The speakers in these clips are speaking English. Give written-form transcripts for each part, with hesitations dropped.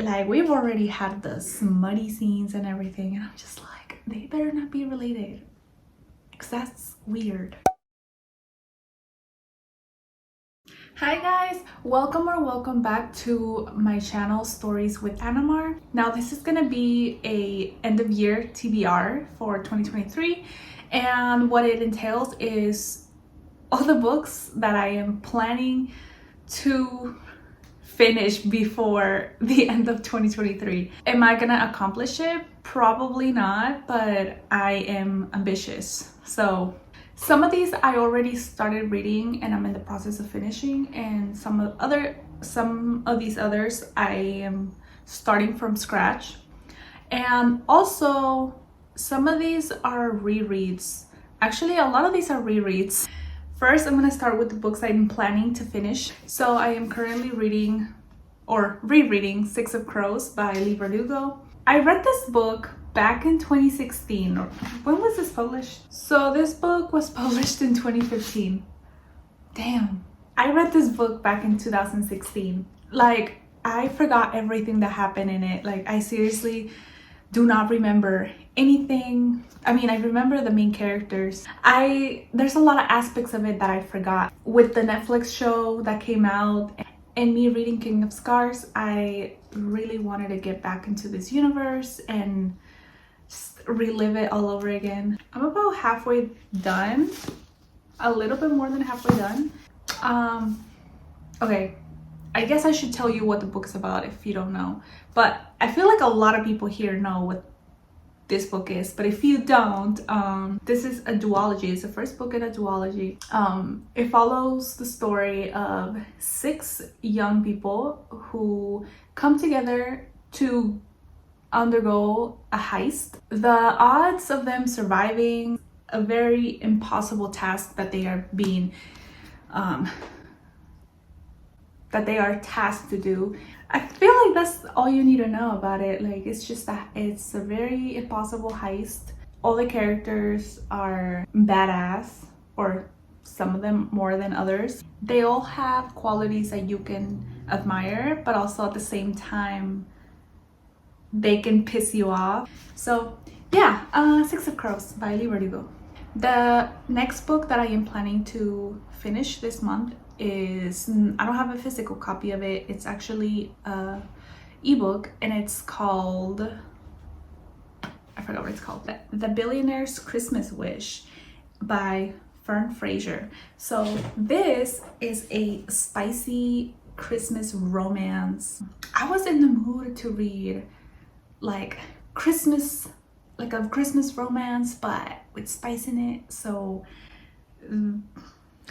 Like, we've already had the smutty scenes and everything, and I'm just like, they better not be related, because that's weird. Hi guys, welcome back to my channel, Stories with Anamar. Now this is gonna be a end of year TBR for 2023, and what it entails is all the books that I am planning to finish before the end of 2023. Am I gonna accomplish it? Probably not, but I am ambitious. So some of these I already started reading and I'm in the process of finishing, and some of these others I am starting from scratch. And also some of these are rereads. Actually, a lot of these are rereads. First, I'm gonna start with the books I'm planning to finish. So I am currently reading or rereading Six of Crows by Lee Verdugo. I read this book back in 2016. Or when was this published? So this book was published in 2015. Damn. I read this book back in 2016. Like, I forgot everything that happened in it. Like, I seriously do not remember anything. I mean, I remember the main characters. There's a lot of aspects of it that I forgot. With the Netflix show that came out and me reading King of Scars, I really wanted to get back into this universe and relive it all over again. I'm about halfway done, a little bit more than halfway done. Okay, I guess I should tell you what the book's about if you don't know, but I feel like a lot of people here know what this book is, but if you don't, this is a duology. It's the first book in a duology. It follows the story of 6 young people who come together to undergo a heist. The odds of them surviving a very impossible task that they are being that they are tasked to do. I feel like that's all you need to know about it. Like, it's just that it's a very impossible heist. All the characters are badass, or some of them more than others. They all have qualities that you can admire, but also at the same time they can piss you off. So yeah, Six of Crows by Lee Verdugo. The next book that I am planning to finish this month is, I don't have a physical copy of it. It's actually a ebook, and it's called, I forgot what it's called. The Billionaire's Christmas Wish by Fern Fraser. So this is a spicy Christmas romance. I was in the mood to read like Christmas, like a Christmas romance, but with spice in it. So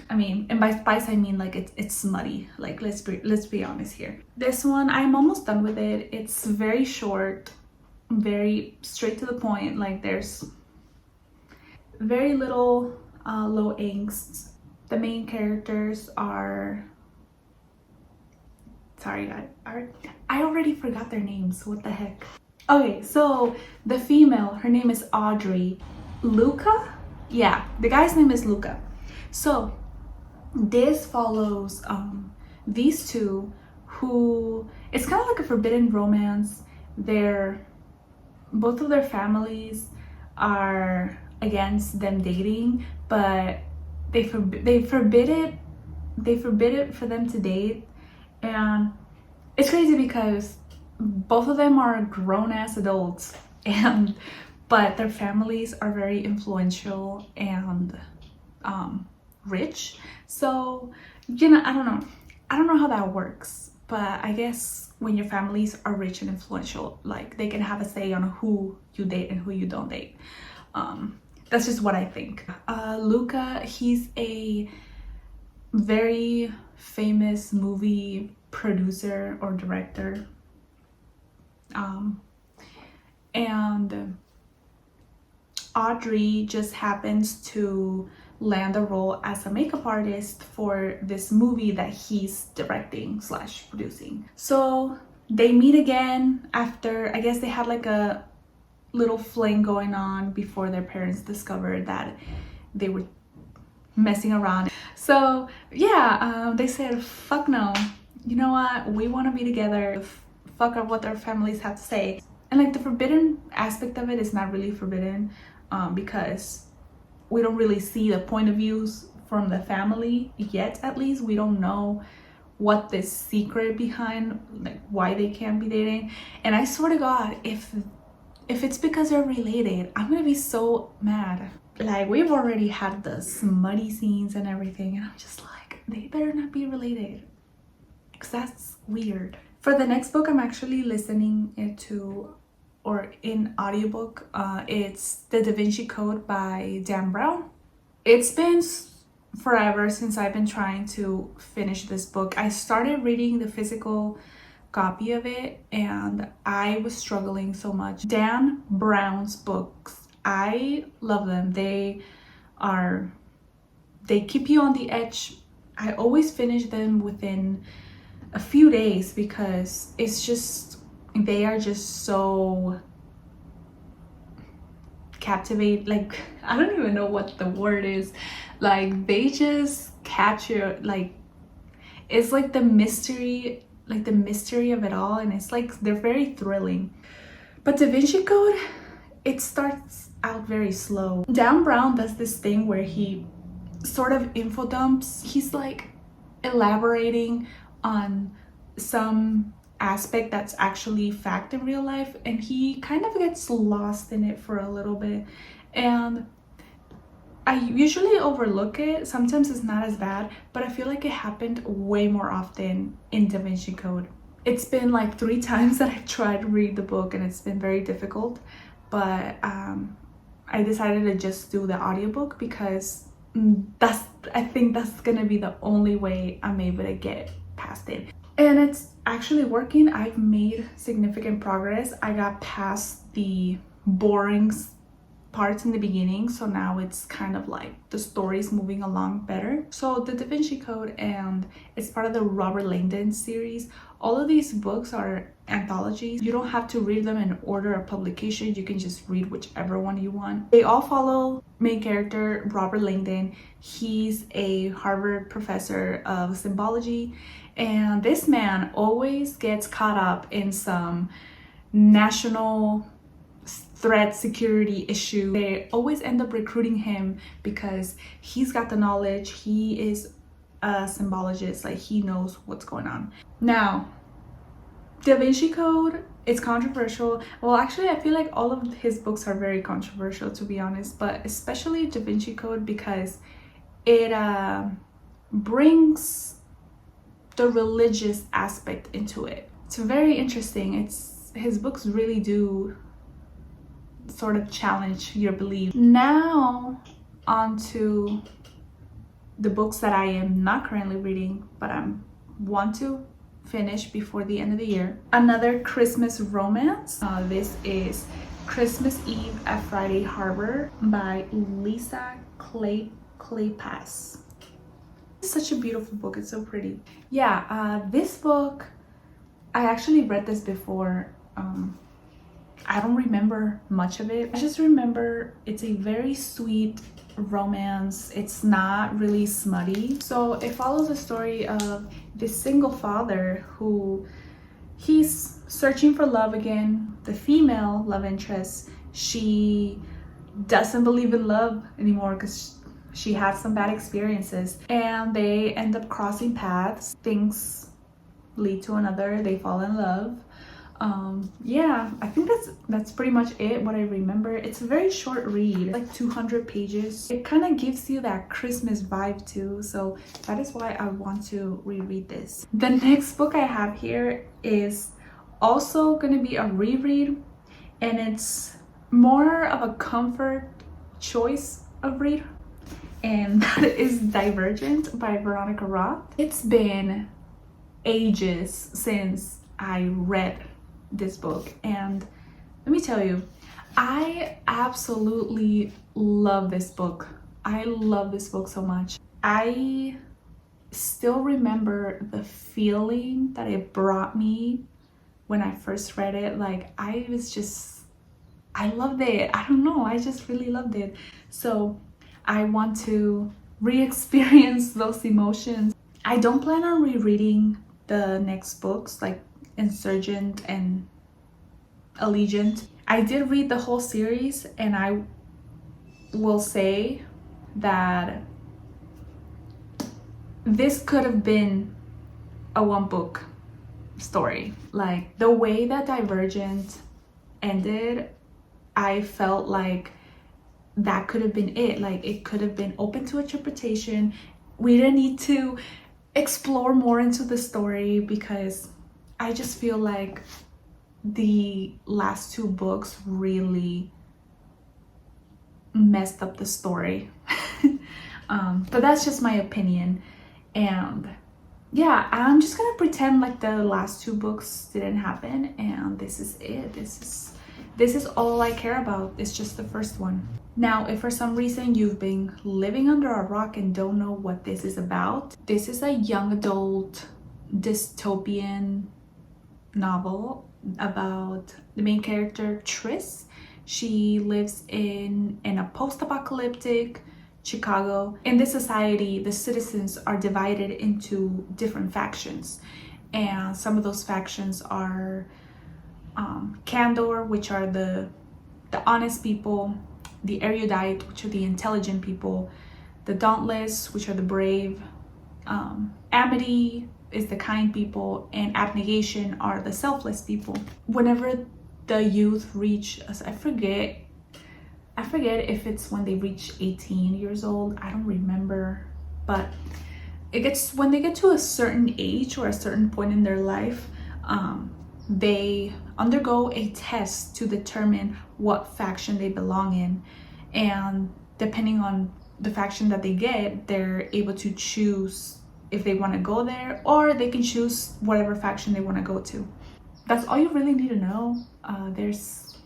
I mean, and by spice I mean like it's smutty. Like, let's be honest here. This one, I'm almost done with it. It's very short, very straight to the point. Like, there's very little low angst. The main characters are, sorry, I already forgot their names. What the heck? Okay, so the female, her name is Audrey. Luca? Yeah, the guy's name is Luca. So this follows these two who, it's kind of like a forbidden romance. Both of their families are against them dating, but they forbid it for them to date. And it's crazy because both of them are grown-ass adults, but their families are very influential and rich. So, you know, I don't know how that works, but I guess when your families are rich and influential, like, they can have a say on who you date and who you don't date. That's just what I think. Luca, he's a very famous movie producer or director, and Audrey just happens to land a role as a makeup artist for this movie that he's directing / producing. So they meet again after, I guess they had like a little fling going on before their parents discovered that they were messing around. So yeah, they said, fuck no, you know what, we want to be together. fuck are what their families have to say. And like the forbidden aspect of it is not really forbidden, because we don't really see the point of views from the family yet. At least we don't know what this secret behind, like why they can't be dating. And I swear to God, if it's because they're related, I'm gonna be so mad. Like, we've already had the smutty scenes and everything, and I'm just like, they better not be related, because that's weird. For the next book, I'm actually listening it to, or in audiobook. It's The Da Vinci Code by Dan Brown. It's been forever since I've been trying to finish this book. I started reading the physical copy of it and I was struggling so much. Dan Brown's books, I love them. They keep you on the edge. I always finish them within a few days because they are just so captivate. Like, I don't even know what the word is. Like, they just catch you. Like, it's like the mystery of it all, and it's like they're very thrilling. But Da Vinci Code, it starts out very slow. Dan Brown does this thing where he sort of info dumps. He's like elaborating on some aspect that's actually fact in real life, and he kind of gets lost in it for a little bit, and I usually overlook it. Sometimes it's not as bad, but I feel like it happened way more often in Da Vinci Code. It's been like 3 times that I've tried to read the book and it's been very difficult, but I decided to just do the audiobook because I think that's gonna be the only way I'm able to get past it. And it's actually working. I've made significant progress. I got past the boring parts in the beginning, so now it's kind of like the story's moving along better. So the Da Vinci Code, and it's part of the Robert Langdon series. All of these books are anthologies. You don't have to read them in order of publication. You can just read whichever one you want. They all follow main character Robert Langdon. He's a Harvard professor of symbology, and this man always gets caught up in some national threat, security issue. They always end up recruiting him because he's got the knowledge. He is a symbologist, like he knows what's going on. Now, Da Vinci Code, it's controversial. Well, actually, I feel like all of his books are very controversial, to be honest, but especially Da Vinci Code because it brings the religious aspect into it. It's very interesting. His books really do sort of challenge your belief. Now on to the books that I am not currently reading, but I want to finish before the end of the year. Another Christmas romance. This is Christmas Eve at Friday Harbor by Lisa Kleypas. It's such a beautiful book. It's so pretty. Yeah, this book, I actually read this before. I don't remember much of it. I just remember it's a very sweet romance. It's not really smutty. So it follows the story of this single father who he's searching for love again. The female love interest, she doesn't believe in love anymore because she had some bad experiences, and they end up crossing paths. Things lead to another. They fall in love. Yeah, I think that's pretty much it, what I remember. It's a very short read, like 200 pages. It kind of gives you that Christmas vibe too, so that is why I want to reread this. The next book I have here is also going to be a reread, and it's more of a comfort choice of read, and that is Divergent by Veronica Roth. It's been ages since I read this book, and let me tell you, I absolutely love this book. I love this book so much. I still remember the feeling that it brought me when I first read it. Like, I loved it. I don't know, I just really loved it. So I want to re-experience those emotions. I don't plan on rereading the next books, like Insurgent and Allegiant. I did read the whole series, and I will say that this could have been a one book story. Like the way that Divergent ended, I felt like that could have been it. Like it could have been open to interpretation. We didn't need to explore more into the story, because I just feel like the last two books really messed up the story. But that's just my opinion. And yeah, I'm just gonna pretend like the last two books didn't happen, and this is it. This is all I care about. It's just the first one. Now, if for some reason you've been living under a rock and don't know what this is about, this is a young adult dystopian novel about the main character, Tris. She lives in a post-apocalyptic Chicago. In this society, the citizens are divided into different factions, and some of those factions are Candor, which are the honest people, the erudite, which are the intelligent people, the dauntless, which are the brave, amity is the kind people, and abnegation are the selfless people. Whenever the youth reach, I forget if it's when they reach 18 years old, I don't remember, but when they get to a certain age or a certain point in their life, they undergo a test to determine what faction they belong in, and depending on the faction that they get, they're able to choose if they want to go there, or they can choose whatever faction they want to go to. That's all you really need to know. There's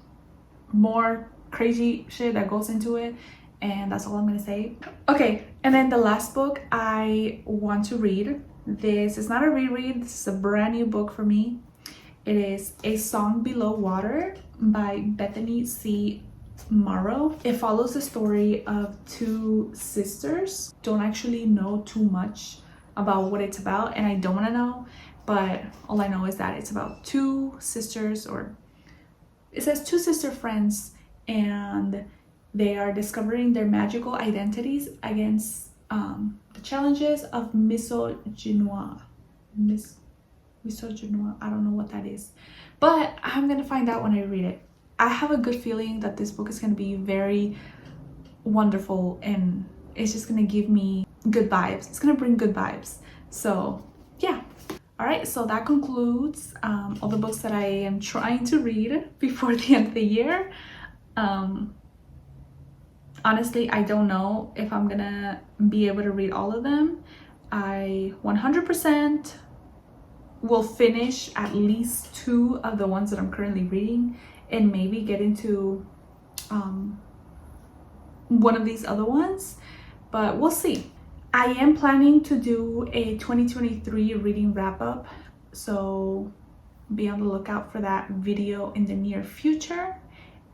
more crazy shit that goes into it, and that's all I'm gonna say. Okay, and then the last book I want to read, this is not a reread, this is a brand new book for me. It is A Song Below Water by Bethany C. Morrow. It follows the story of two sisters. Don't actually know too much about what it's about, and I don't want to know, but all I know is that it's about two sisters, or it says two sister friends, and they are discovering their magical identities against the challenges of misogyny. I don't know what that is, but I'm gonna find out when I read it. I have a good feeling that this book is gonna be very wonderful, and it's just gonna give me good vibes. It's gonna bring good vibes. So yeah. All right, so that concludes all the books that I am trying to read before the end of the year. Honestly, I don't know if I'm gonna be able to read all of them. I 100% will finish at least two of the ones that I'm currently reading, and maybe get into one of these other ones, but we'll see. I am planning to do a 2023 reading wrap-up, so be on the lookout for that video in the near future,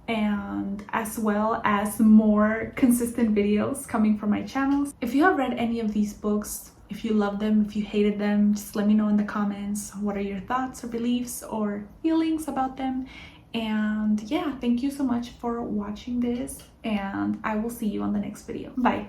and as well as more consistent videos coming from my channels. If you have read any of these books, if you love them, if you hated them, just let me know in the comments. What are your thoughts or beliefs or feelings about them? And yeah, thank you so much for watching this, and I will see you on the next video. Bye.